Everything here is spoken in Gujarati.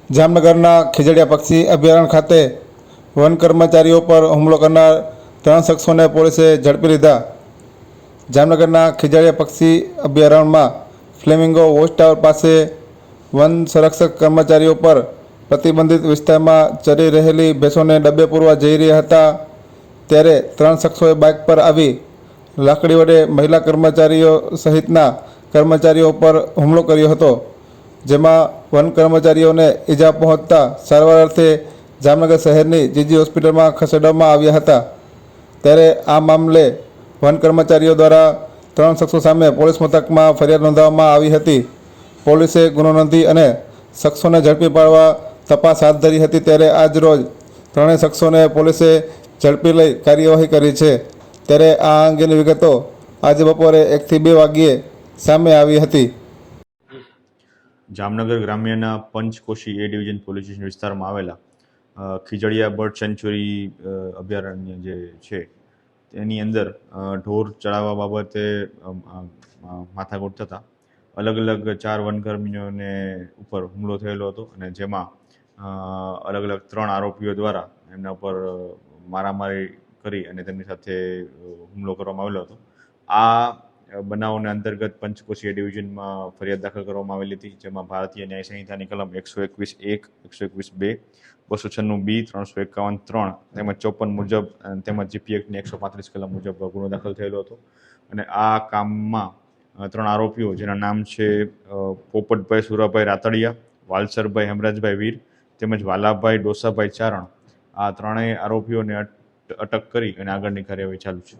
જામનગરના ખીજડીયા પક્ષી અભયારણ્ય ખાતે વન કર્મચારીઓ પર હુમલો કરનાર 3 શખ્સોને પોલીસે ઝડપી લીધા. જામનગરના ખીજડીયા પક્ષી અભયારણ્યમાં ફ્લેમિંગો વોચ ટાવર પાસે વન સંરક્ષક કર્મચારીઓ પર પ્રતિબંધિત વિસ્તારમાં ચરી રહેલી ભેંસોને ડબ્બે પૂરવા જઈ રહ્યા હતા ત્યારે 3 શખ્સોએ બાઇક પર આવી લાકડી વડે મહિલા કર્મચારીઓ સહિતના કર્મચારીઓ પર હુમલો કર્યો હતો, જેમાં વન કર્મચારીઓને ઈજા પહોંચતા સારવાર અર્થે જામનગર શહેરની જીજી હોસ્પિટલમાં ખસેડવામાં આવ્યા હતા. ત્યારે આ મામલે વન કર્મચારીઓ દ્વારા 3 શખ્સો સામે પોલીસ મથકમાં ફરિયાદ નોંધવામાં આવી હતી. પોલીસે ગુનો નોંધી અને શખ્સોને ઝડપી પાડવા તપાસ હાથ ધરી હતી. ત્યારે આજ રોજ 3 શખ્સોને પોલીસે ઝડપી લઈ કાર્યવાહી કરી છે. ત્યારે આ અંગેની વિગતો આજે બપોરે 1 થી 2 વાગ્યે સામે આવી હતી. જામનગર ગ્રામ્યના Panchkoshi A division police station વિસ્તારમાં આવેલા ખીજડીયા બર્ડ સેન્ચ્યુરી અભયારણ્ય જે છે તેની અંદર ઢોર ચડાવવા બાબતે માથાકૂટ થતાં અલગ અલગ 4 વનકર્મીઓને ઉપર હુમલો થયેલો હતો અને જેમાં અલગ અલગ 3 આરોપીઓ દ્વારા એમના ઉપર મારામારી કરી અને તેમની સાથે હુમલો કરવામાં આવેલો હતો. આ બનાવોને અંતર્ગત પંચકોશી ડિવિઝનમાં ફરિયાદ દાખલ કરવામાં આવેલી હતી, જેમાં ભારતીય ન્યાય સંહિતાની કલમ 121(1), 121(2), 296(b), 351(3) તેમજ 54 મુજબ તેમજ જીપી એક્ટની 135 કલમ મુજબ ગુનો દાખલ થયેલો હતો. અને આ કામમાં 3 આરોપીઓ જેના નામ છે પોપટભાઈ સુરાભાઈ રાતડિયા, વાલસરભાઈ હેમરાજભાઈ વીર તેમજ વાલાભાઈ ડોસાભાઈ ચારણ, આ 3 આરોપીઓને અટક કરી અને આગળની કાર્યવાહી ચાલુ છે.